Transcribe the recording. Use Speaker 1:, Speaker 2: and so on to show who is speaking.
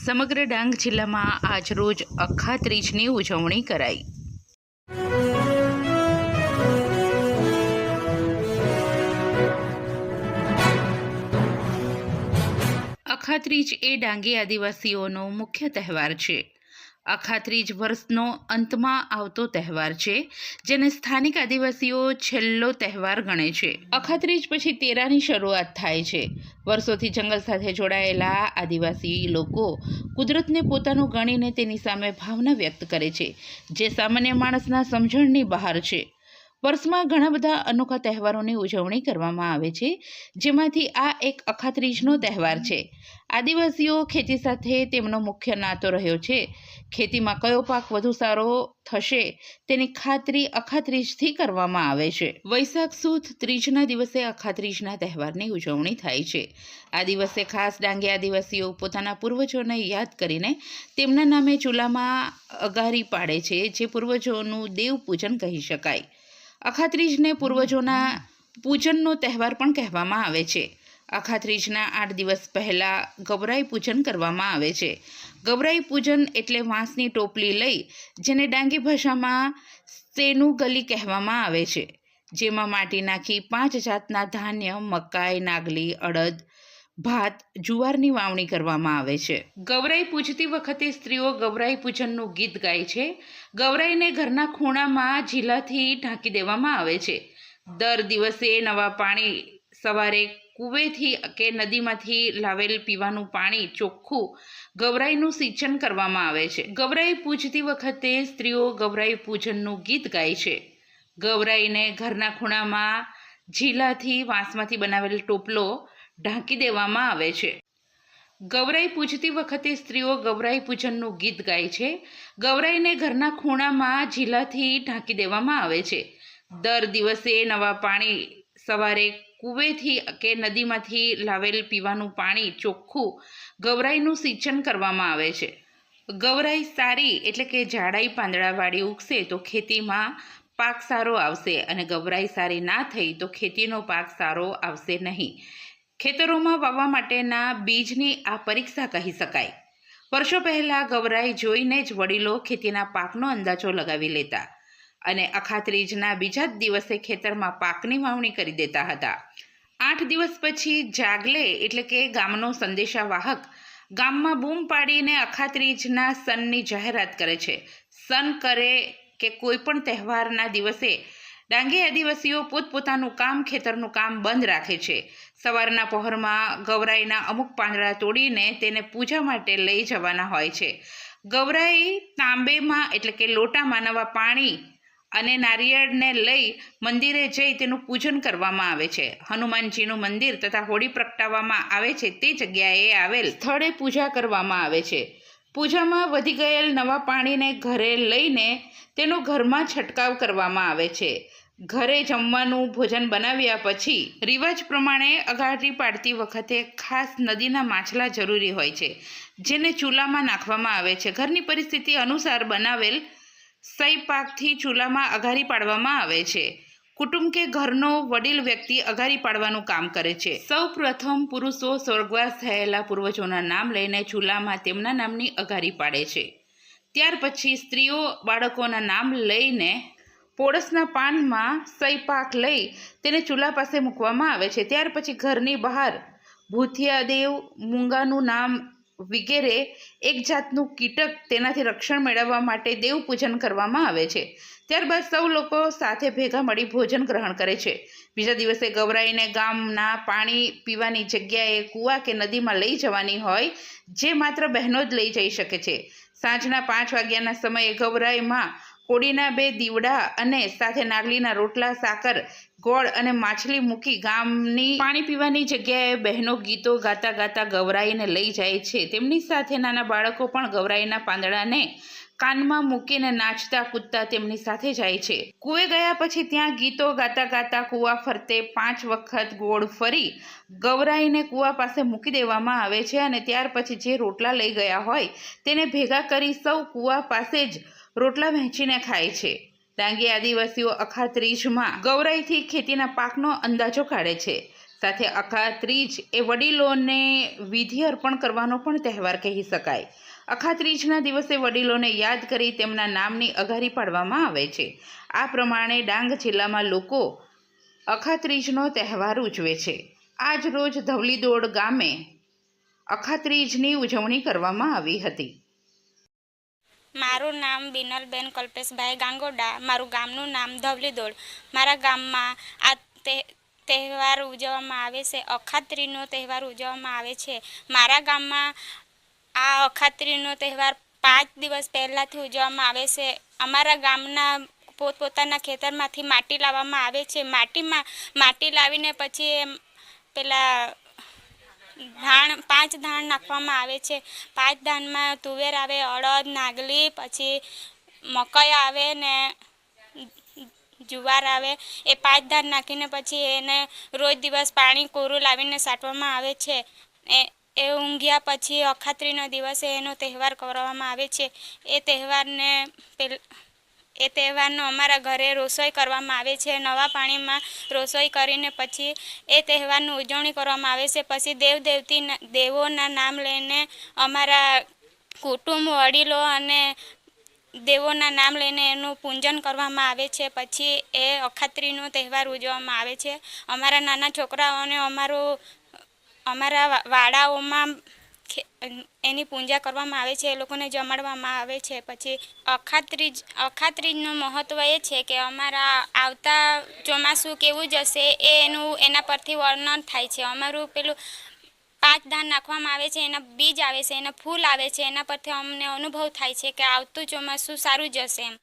Speaker 1: સમગ્ર ડાંગ જિલ્લામાં આજરોજ અખાત્રીજની ઉજવણી કરાઈ। અખાત્રીજ એ ડાંગી આદિવાસીઓનો મુખ્ય તહેવાર છે। અખાત્રીજ વર્ષનો અંતમાં આવતો તહેવાર છે, જેને સ્થાનિક આદિવાસીઓ છેલ્લો તહેવાર ગણે છે। અખાત્રીજ પછી તેરાની શરૂઆત થાય છે। વર્ષોથી જંગલ સાથે જોડાયેલા આદિવાસી લોકો કુદરતને પોતાનું ગણીને તેની સામે ભાવના વ્યક્ત કરે છે, જે સામાન્ય માણસના સમજણની બહાર છે। વર્ષમાં ઘણા બધા અનોખા તહેવારોની ઉજવણી કરવામાં આવે છે, જેમાંથી આ એક અખાત્રીજનો તહેવાર છે। આદિવાસીઓ ખેતી સાથે તેમનો મુખ્ય નાતો રહ્યો છે। ખેતીમાં કયો પાક વધુ સારો થશે તેની ખાતરી અખાત્રીજથી કરવામાં આવે છે। વૈશાખ સુદ ત્રીજના દિવસે અખાત્રીજના તહેવારની ઉજવણી થાય છે। આ દિવસે ખાસ ડાંગી આદિવાસીઓ પોતાના પૂર્વજોને યાદ કરીને તેમના નામે ચૂલામાં અગારી પાડે છે, જે પૂર્વજોનું દેવ પૂજન કહી શકાય। અખાત્રીજને પૂર્વજોના પૂજનનો તહેવાર પણ કહેવામાં આવે છે। અખાત્રીજના 8 દિવસ પહેલાં ગૌરાઈ પૂજન કરવામાં આવે છે। ગૌરાઈ પૂજન એટલે વાંસની ટોપલી લઈ, જેને ડાંગી ભાષામાં સેનું ગલી કહેવામાં આવે છે, જેમાં માટી નાખી 5 જાતના ધાન્ય મકાઈ, નાગલી, અડદ, ભાત, જુવારની વાવણી કરવામાં આવે છે। ગૌરાઈ પૂજતી વખતે સ્ત્રીઓ ગૌરાઈ પૂજનનું ગીત ગાય છે। ગૌરાઈને ઘરના ખૂણામાં ઝીલાથી ઢાંકી દેવામાં આવે છે। દર દિવસે નવા પાણી સવારે કૂવેથી કે નદીમાંથી લાવેલ પીવાનું પાણી ચોખ્ખું ગૌરાઈનું સિંચન કરવામાં આવે છે। ગૌરાઈ પૂજતી વખતે સ્ત્રીઓ ગૌરાઈ પૂજનનું ગીત ગાય છે। ગૌરાઈને ઘરના ખૂણામાં ઝીલાથી વાંસમાંથી બનાવેલ ટોપલો ઢાંકી દેવામાં આવે છે। ગૌરાઈ પૂજતી વખતે સ્ત્રીઓ ગૌરાઈ પૂજનનું ગીત ગાય છે। ગૌરાઈને ઘરના ખૂણામાં ઝીલાથી ઢાંકી દેવામાં આવે છે। દર દિવસે નવા પાણી સવારે કૂવેથી કે નદીમાંથી લાવેલ પીવાનું પાણી ચોખ્ખું ગૌરાઈનું સિંચન કરવામાં આવે છે। ગૌરાઈ સારી એટલે કે જાડાઈ પાંદડાવાળી ઉગશે તો ખેતીમાં પાક સારો આવશે, અને ગૌરાઈ સારી ના થઈ તો ખેતીનો પાક સારો આવશે નહીં। ખેતરોમાં વાવવા માટેના બીજની આ પરીક્ષા કહી શકાય। વર્ષો પહેલાં ગૌરાઈ જોઈને જ વડીલો ખેતીના પાકનો અંદાજો લગાવી લેતા અને અખાત્રીજના બીજા જ દિવસે ખેતરમાં પાકની વાવણી કરી દેતા હતા। 8 દિવસ પછી જાગલે એટલે કે ગામનો સંદેશાવાહક ગામમાં બૂમ પાડીને અખાત્રીજના સનની જાહેરાત કરે છે। સન કરે કે કોઈ પણ તહેવારના દિવસે ડાંગી આદિવાસીઓ પોતપોતાનું કામ, ખેતરનું કામ બંધ રાખે છે। સવારના પહોરમાં ગૌરાઈના અમુક પાંદડા તોડીને તેને પૂજા માટે લઈ જવાના હોય છે। ગૌરાઈ તાંબેમાં એટલે કે લોટામાં નવા પાણી અને નારિયેળને લઈ મંદિરે જઈ તેનું પૂજન કરવામાં આવે છે। હનુમાનજીનું મંદિર તથા હોળી પ્રગટાવવામાં આવે છે તે જગ્યાએ આવેલ સ્થળે પૂજા કરવામાં આવે છે। પૂજામાં વધી ગયેલ નવા પાણીને ઘરે લઈને તેનો ઘરમાં છંટકાવ કરવામાં આવે છે। ઘરે જમવાનું ભોજન બનાવ્યા પછી રિવાજ પ્રમાણે અગારી પાડતી વખતે ખાસ નદીના માછલા જરૂરી હોય છે, જેને ચૂલામાં નાખવામાં આવે છે। ઘરની પરિસ્થિતિ અનુસાર બનાવેલ સઈ પાકથી ચૂલામાં અગારી પાડવામાં આવે છે। કુટુંબ કે ઘરનો વડીલ વ્યક્તિ અગારી પાડવાનું કામ કરે છે। સૌ પ્રથમ પુરુષો સ્વર્ગવાસ થયેલા પૂર્વજોના નામ લઈને ચૂલામાં તેમના નામની અગારી પાડે છે। ત્યાર પછી સ્ત્રીઓ બાળકોના નામ લઈને પોળસના પાનમાં સઈ પાક લઈ તેને ચૂલા પાસે મૂકવામાં આવે છે। ત્યાર પછી ઘરની બહાર ભૂથિયા દેવ, મૂંગાનું નામ વગેરે એક જાતનું કીટક તેનાથી રક્ષણ મેળવવા માટે દેવ પૂજન કરવામાં આવે છે। ત્યારબાદ સૌ લોકો સાથે ભેગા મળી ભોજન ગ્રહણ કરે છે। બીજા દિવસે ગૌરાઈને ગામના પાણી પીવાની જગ્યાએ કૂવા કે નદીમાં લઈ જવાની હોય, જે માત્ર બહેનો જ લઈ જઈ શકે છે। સાંજના 5 વાગ્યાના સમયે ગૌરાઈમાં કોડીના 2 દીવડા અને સાથે નાગલીના રોટલા, સાકર, ગોળ અને માછલી મૂકી ગામની પાણી પીવાની જગ્યાએ બહેનો ગીતો ગાતા ગાતા ગૌરાઈને લઈ જાય છે। તેમની સાથે નાના બાળકો પણ ગૌરાઈના પાંદડાને કાનમાં મૂકીને નાચતા કૂદતા તેમની સાથે જાય છે। કૂવે ગયા પછી ત્યાં ગીતો ગાતા ગાતા કૂવા ફરતે 5 વખત ગોળ ફરી ગૌરાઈને કૂવા પાસે મૂકી દેવામાં આવે છે, અને ત્યાર પછી જે રોટલા લઈ ગયા હોય તેને ભેગા કરી સૌ કૂવા પાસે જ રોટલા વહેંચીને ખાય છે। ડાંગી આદિવાસીઓ અખાત્રીજમાં ગૌરાઈથી ખેતીના પાકનો અંદાજો કાઢે છે। સાથે અખાત્રીજ એ વડીલોને વિધિ અર્પણ કરવાનો પણ તહેવાર કહી શકાય. અખાત્રીજના દિવસે વડીલોને યાદ કરી તેમના નામની અઘારી પાડવામાં આવે છે. આ પ્રમાણે ડાંગ જિલ્લામાં લોકો અખાત્રીજનો તહેવાર ઉજવે છે. આજ રોજ ધવલીદોડ ગામે અખાત્રીજની ઉજવણી કરવામાં આવી હતી.
Speaker 2: મારું નામ બિનલબેન કલ્પેશભાઈ ગાંગોડા. મારું ગામનું નામ ધવલીદોડ. મારા ગામમાં આ તહેવાર ઉજવવામાં આવે છે. અખાત્રીજનો તહેવાર ઉજવવામાં આવે છે. મારા ગામમાં આ અખાત્રીજનો તહેવાર 5 દિવસ પહેલાંથી ઉજવવામાં આવે છે. અમારા ગામના પોતપોતાના ખેતરમાંથી માટી લાવવામાં આવે છે. માટી લાવીને પછી પેલા ધાન 5 ધાન નાખવામાં આવે છે. 5 ધાનમાં તુવેર આવે, અડદ, નાગલી, પછી મકાઈ આવે ને જુવાર આવે. એ 5 ધાન નાખીને પછી એને રોજ દિવસ પાણી કોરું લાવીને સાટવામાં આવે છે. એ ઊંઘ્યા પછી અખાત્રીજના દિવસે એનો તહેવાર કરવામાં આવે છે. એ તહેવારનો અમારા ઘરે રસોઈ કરવામાં આવે છે. નવા પાણીમાં રસોઈ કરીને પછી એ તહેવારની ઉજવણી કરવામાં આવે છે. પછી દેવોના નામ લઈને અમારા કુટુંબ, વડીલો અને દેવોના નામ લઈને એનું પૂજન કરવામાં આવે છે. પછી એ અખાત્રીજનો તહેવાર ઉજવવામાં આવે છે. અમારા નાના છોકરાઓને અમારા વાડાઓમાં એની પૂજા કરવામાં આવે છે. એ લોકોને જમાડવામાં આવે છે. પછી અખાત્રીજનું મહત્ત્વ એ છે કે અમારા આવતા ચોમાસું કેવું જશે એના પરથી વર્ણન થાય છે. અમારું પેલું 5 ધાન નાખવામાં આવે છે, એના બીજ આવે છે, એના ફૂલ આવે છે, એના પરથી અમને અનુભવ થાય છે કે આવતું ચોમાસું સારું જશે એમ.